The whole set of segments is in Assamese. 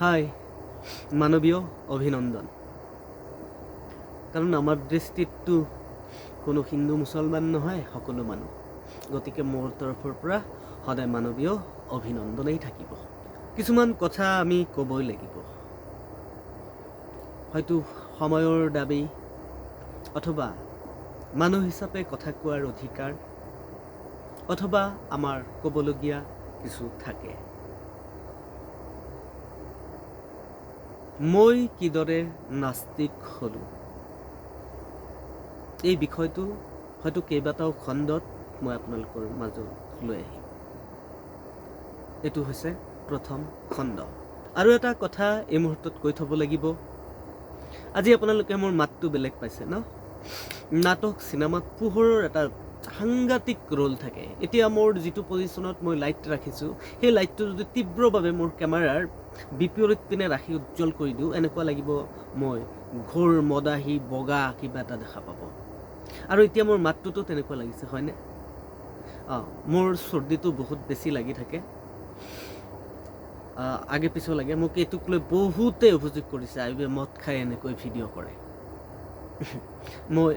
হাই, মানৱীয় অভিনন্দন। কাৰণ আমাৰ দৃষ্টিততো কোনো হিন্দু মুছলমান নহয়, সকলো মানুহ। গতিকে মোৰ তৰফৰ পৰা সদায় মানৱীয় অভিনন্দনেই থাকিব। কিছুমান কথা আমি ক'বই লাগিব। হয়তো সময়ৰ দাবী অথবা মানুহ হিচাপে কথা কোৱাৰ অধিকাৰ অথবা আমাৰ ক'বলগীয়া কিছু থাকে। মই কিদৰে নাস্তিক হ'লোঁ, এই বিষয়টো হয়তো কেইবাটাও খণ্ডত মই আপোনালোকৰ মাজত লৈ আহিম। এইটো হৈছে প্ৰথম খণ্ড। আৰু এটা কথা এই মুহূৰ্তত কৈ থ'ব লাগিব, আজি আপোনালোকে মোৰ মাতটো বেলেগ পাইছে ন? নাটক চিনেমাত পোহৰৰ এটা সাংঘাতিক ৰোল থাকে। এতিয়া মোৰ যিটো পজিশ্যনত মই লাইট ৰাখিছোঁ, সেই লাইটটো যদি তীব্ৰভাৱে মোৰ কেমেৰাৰ বিপৰীত পিনে ৰাখি উজ্জ্বল কৰি দিওঁ, এনেকুৱা লাগিব মই ঘোৰ মদাহী বগা কিবা এটা দেখা পাব। আৰু এতিয়া মোৰ মাতটোতো তেনেকুৱা লাগিছে, হয়নে? মোৰ চৰ্দিটো বহুত বেছি লাগি থাকে, আগে পিছৰ লাগে। মোক এইটোক লৈ বহুতে অভিযোগ কৰিছে, আইবে মদ খাই এনেকৈ ভিডিঅ' কৰে। মই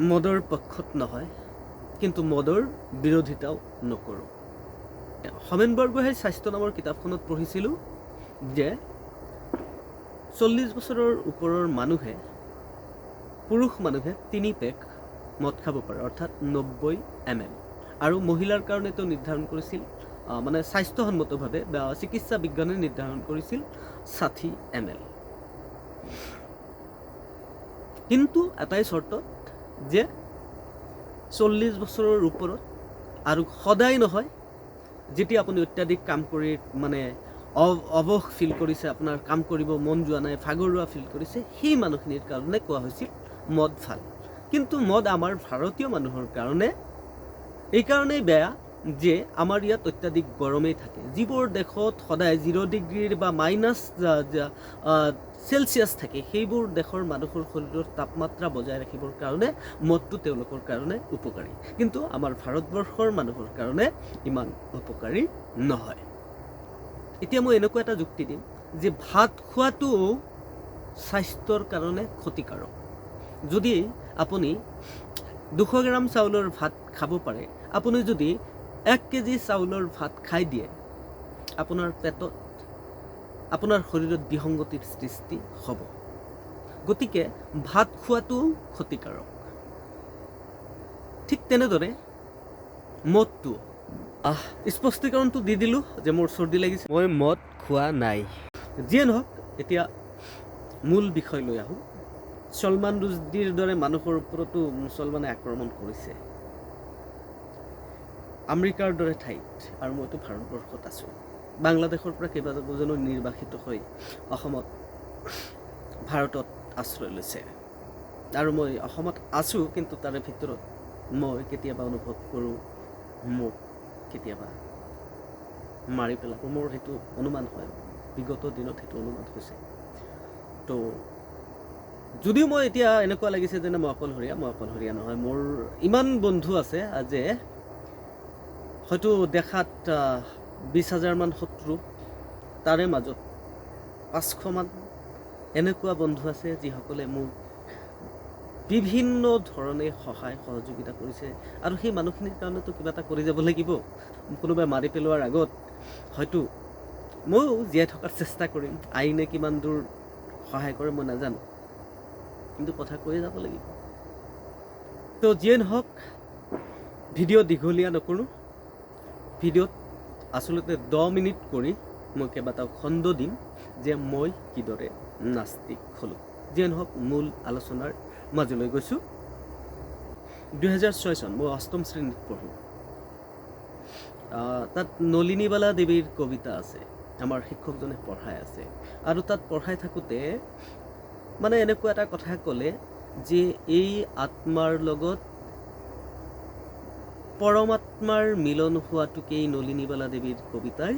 মদৰ পক্ষত নহয়, কিন্তু মদৰ বিৰোধিতাও নকৰোঁ। হোমেন বৰগোহাঁইৰ স্বাস্থ্য নামৰ কিতাপখনত পঢ়িছিলোঁ যে 40 বছৰৰ ওপৰৰ পুৰুষ মানুহে 3 পেক মদ খাব পাৰে, অৰ্থাৎ 90 ml। আৰু মহিলাৰ কাৰণে তেওঁ নিৰ্ধাৰণ কৰিছিল, মানে স্বাস্থ্যসন্মতভাৱে বা চিকিৎসা বিজ্ঞানে নিৰ্ধাৰণ কৰিছিল 60 ml। কিন্তু এটাই চৰ্তত যে 40 বছৰৰ ওপৰত, আৰু সদায় নহয়, যেতিয়া আপুনি অত্যাধিক কাম কৰি মানে অৱস ফিল কৰিছে, আপোনাৰ কাম কৰিব মন যোৱা নাই, ভাগৰুৱা ফিল কৰিছে, সেই মানুহখিনিৰ কাৰণে কোৱা হৈছিল মদ ভাল। কিন্তু মদ আমাৰ ভাৰতীয় মানুহৰ কাৰণে এইকাৰণেই বেয়া যে আমাৰ ইয়াত অত্যাধিক গৰমেই থাকে। যিবোৰ দেশত সদায় 0 ডিগ্ৰীৰ বা -চেলচিয়াছ থাকে, সেইবোৰ দেশৰ মানুহৰ শৰীৰৰ তাপমাত্ৰা বজাই ৰাখিবৰ কাৰণে মদটো তেওঁলোকৰ কাৰণে উপকাৰী। কিন্তু আমাৰ ভাৰতবৰ্ষৰ মানুহৰ কাৰণে ইমান উপকাৰী নহয়। এতিয়া মই এনেকুৱা এটা যুক্তি দিম যে ভাত খোৱাটো স্বাস্থ্যৰ কাৰণে ক্ষতিকাৰক। যদি আপুনি 200 গ্ৰাম চাউলৰ ভাত খাব পাৰে, আপুনি যদি 1 কেজি চাউলৰ ভাত খাই দিয়ে, আপোনাৰ পেটত, আপোনাৰ শৰীৰত বিসংগতিৰ সৃষ্টি হ'ব। গতিকে ভাত খোৱাটো ক্ষতিকাৰক। ঠিক তেনেদৰে মদটো, স্পষ্টীকৰণটো দি দিলোঁ যে মোৰ চৰ্দি লাগিছে, মই মদ খোৱা নাই। যিয়ে নহওক, এতিয়া মূল বিষয় লৈ আহোঁ। ছলমান ৰুছদীৰ দৰে মানুহৰ ওপৰতো মুছলমানে আক্ৰমণ কৰিছে, আমেৰিকাৰ দৰে ঠাইত। আৰু মইতো ভাৰতবৰ্ষত আছোঁ। বাংলাদেশৰ পৰা কেইবাজনো নিৰ্বাসিত হৈ অসমত, ভাৰতত আশ্ৰয় লৈছে। আৰু মই অসমত আছোঁ, কিন্তু তাৰে ভিতৰত মই কেতিয়াবা অনুভৱ কৰোঁ মোক কেতিয়াবা মাৰি পেলাব। মোৰ সেইটো অনুমান হয়, বিগত দিনত সেইটো অনুমান হৈছে। তো যদিও মই এতিয়া এনেকুৱা লাগিছে যেনে মই অকলশৰীয়া নহয়। মোৰ ইমান বন্ধু আছে যে হয়তো দেখাত 20,000 মান শত্ৰু, তাৰে মাজত 500 মান এনেকুৱা বন্ধু আছে যিসকলে মোক বিভিন্ন ধৰণে সহায় সহযোগিতা কৰিছে। আৰু সেই মানুহখিনিৰ কাৰণেতো কিবা এটা কৰি যাব লাগিব। কোনোবাই মাৰি পেলোৱাৰ আগত হয়তো ময়ো জীয়াই থকাৰ চেষ্টা কৰিম। আইনে কিমান দূৰ সহায় কৰে মই নাজানো, কিন্তু কথা কৈয়ে যাব লাগিব। তো যিয়ে নহওক, ভিডিঅ' দীঘলীয়া নকৰোঁ। ভিডিঅ'ত আচলতে 10 মিনিট কৰি মই কেইবাটাও খণ্ড দিম যে মই কিদৰে নাস্তিক হ'লোঁ। যিয়ে নহওক, মূল আলোচনাৰ মাজলৈ গৈছোঁ। 2006 চন, মই 8ম শ্ৰেণীত পঢ়োঁ। তাত নলিনীবালা দেৱীৰ কবিতা আছে, আমাৰ শিক্ষকজনে পঢ়াই আছে। আৰু তাত পঢ়াই থাকোঁতে মানে এনেকুৱা এটা কথা ক'লে যে এই আত্মাৰ লগত পৰমাত্মাৰ মিলন হোৱাটোকেই নলিনীবালা দেৱীৰ কবিতাই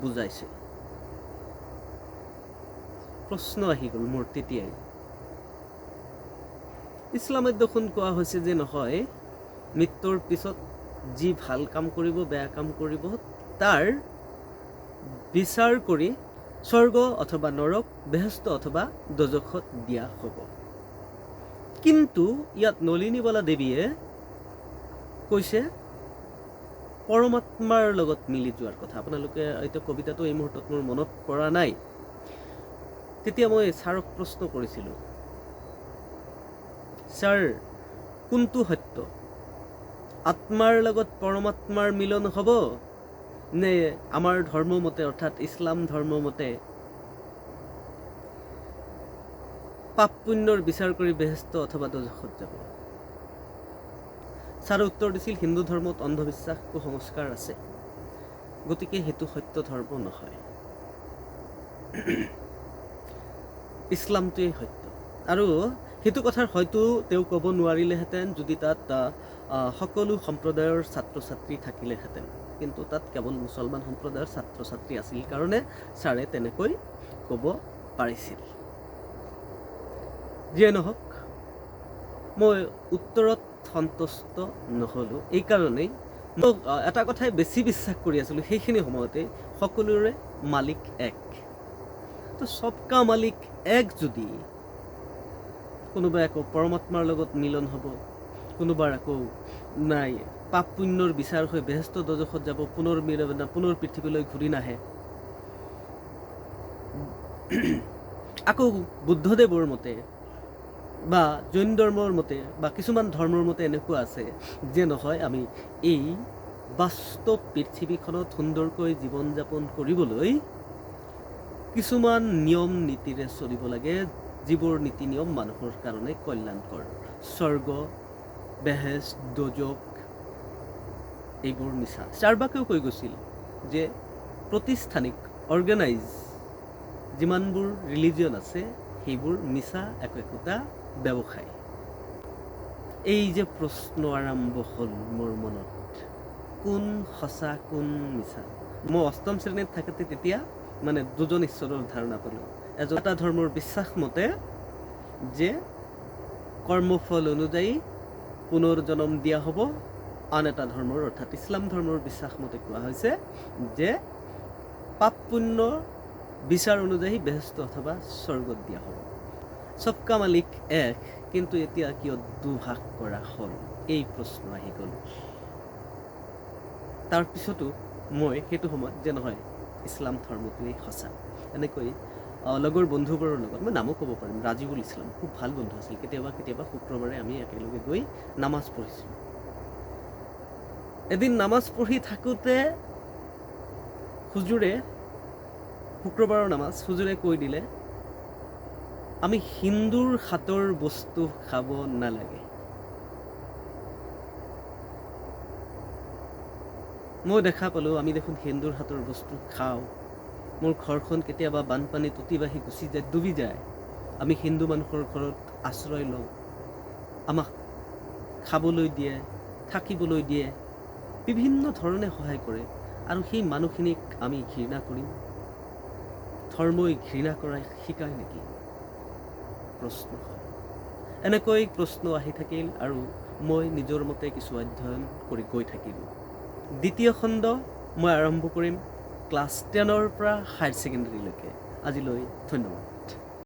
বুজাইছে। প্ৰশ্ন আহি গ'ল মোৰ তেতিয়াই, ইছলামত দেখোন কোৱা হৈছে যে নহয়, মৃত্যুৰ পিছত যি ভাল কাম কৰিব, বেয়া কাম কৰিব, তাৰ বিচাৰ কৰি স্বৰ্গ অথবা নৰক, বেহেস্ত অথবা দোজখত দিয়া হ'ব। কিন্তু ইয়াত নলিনীবালা দেৱীয়ে কৈছে পৰমাত্মাৰ লগত মিলি যোৱাৰ কথা। আপোনালোকে এতিয়া কবিতাটো এই মুহূৰ্তত মোৰ মনত পৰা নাই। তেতিয়া মই ছাৰক প্ৰশ্ন কৰিছিলোঁ, ছাৰ কোনটো সত্য, আত্মাৰ লগত পৰমাত্মাৰ মিলন হ'ব নে আমাৰ ধৰ্মমতে অৰ্থাৎ ইছলাম ধৰ্মমতে পাপ পুণ্যৰ বিচাৰ কৰি বেহেস্ত অথবা দোজখত যাব? ছাৰে উত্তৰ দিছিল, হিন্দু ধৰ্মত অন্ধবিশ্বাস কুসংস্কাৰ আছে, গতিকে সেইটো সত্য ধৰ্ম নহয়, ইছলামটোৱেই সত্য। আৰু সেইটো কথাৰ হয়তো তেওঁ ক'ব নোৱাৰিলেহেঁতেন যদি তাত সকলো সম্প্ৰদায়ৰ ছাত্ৰ ছাত্ৰী থাকিলেহেঁতেন, কিন্তু তাত কেৱল মুছলমান সম্প্ৰদায়ৰ ছাত্ৰ ছাত্ৰী আছিল কাৰণে ছাৰে তেনেকৈ ক'ব পাৰিছিল। যিয়ে নহওক, মই উত্তৰত সন্তুষ্ট নহ'লোঁ। এইকাৰণেই মোক এটা কথাই বেছি বিশ্বাস কৰি আছিলোঁ সেইখিনি সময়তে, সকলোৰে মালিক এক। তো সবকা মালিক এক যদি, কোনোবাই আকৌ পৰমাত্মাৰ লগত মিলন হ'ব, কোনোবাৰ আকৌ নাই পাপ পুণ্যৰ বিচাৰ হৈ বেহেস্ত দোজখত যাব, পুনৰ পৃথিৱীলৈ ঘূৰি নাহে। আকৌ বুদ্ধদেৱৰ মতে বা জৈন ধৰ্মৰ মতে বা কিছুমান ধৰ্মৰ মতে এনেকুৱা আছে যে নহয়, আমি এই বাস্তৱ পৃথিৱীখনত সুন্দৰকৈ জীৱন যাপন কৰিবলৈ কিছুমান নিয়ম নীতিৰে চলিব লাগে, যিবোৰ নীতি নিয়ম মানুহৰ কাৰণে কল্যাণকৰ। স্বৰ্গ, বেহেস্ত, দোজখ এইবোৰ মিছা। চাৰ্বাকেও কৈ গৈছিল যে প্ৰতিষ্ঠানিক অৰ্গেনাইজ যিমানবোৰ ৰিলিজিয়ন আছে সেইবোৰ মিছা একোটা ব্যৱসায়। এই যে প্ৰশ্ন আৰম্ভ হ'ল মোৰ মনত, কোন সঁচা কোন মিছা? মই অষ্টম শ্ৰেণীত থাকোঁতে তেতিয়া মানে দুজন ঈশ্বৰৰ ধাৰণা পালোঁ। এটা ধৰ্মৰ বিশ্বাস মতে যে কৰ্মফল অনুযায়ী পুনৰ্জন্ম দিয়া হ'ব, আন এটা ধৰ্মৰ অৰ্থাৎ ইছলাম ধৰ্মৰ বিশ্বাস মতে কোৱা হৈছে যে পাপ পুণ্য বিচাৰ অনুযায়ী বেহেস্ত অথবা স্বৰ্গত দিয়া হ'ব। সবকা মালিক এক, কিন্তু এতিয়া কিয় দুভাগ কৰা হ'ল? এই প্ৰশ্ন আহি গ'ল। তাৰপিছতো মই সেইটো সময়ত যে নহয়, ইছলাম ধৰ্মটোৱেই সঁচা, এনেকৈ লগৰ বন্ধুবোৰৰ লগত, মই নামো ক'ব পাৰিম, ৰাজিবুল ইছলাম, খুব ভাল বন্ধু আছিল। কেতিয়াবা শুক্ৰবাৰে আমি একেলগে গৈ নামাজ পঢ়িছিলোঁ। এদিন নামাজ পঢ়ি থাকোঁতে হুজুৰে, শুক্ৰবাৰৰ নামাজ, হুজুৰে কৈ দিলে, আমি হিন্দুৰ হাতৰ বস্তু খাব নালাগে। মই দেখা পালোঁ আমি দেখোন হিন্দুৰ হাতৰ বস্তু খাওঁ। মোৰ ঘৰখন কেতিয়াবা বানপানীত উটি বাঢ়ি গুচি যায়, ডুবি যায়। আমি হিন্দু মানুহৰ ঘৰত আশ্ৰয় লওঁ, আমাক খাবলৈ দিয়ে, থাকিবলৈ দিয়ে, বিভিন্ন ধৰণে সহায় কৰে, আৰু সেই মানুহখিনিক আমি ঘৃণা কৰিম? ধৰ্মই ঘৃণা কৰা শিকায় নেকি? প্ৰশ্ন হয়। এনেকৈ প্ৰশ্ন আহি থাকিল আৰু মই নিজৰ মতে কিছু অধ্যয়ন কৰি গৈ থাকিলোঁ। দ্বিতীয় খণ্ড মই আৰম্ভ কৰিম ক্লাছ 10ৰ পৰা হায়াৰ ছেকেণ্ডেৰীলৈকে। আজিলৈ ধন্যবাদ।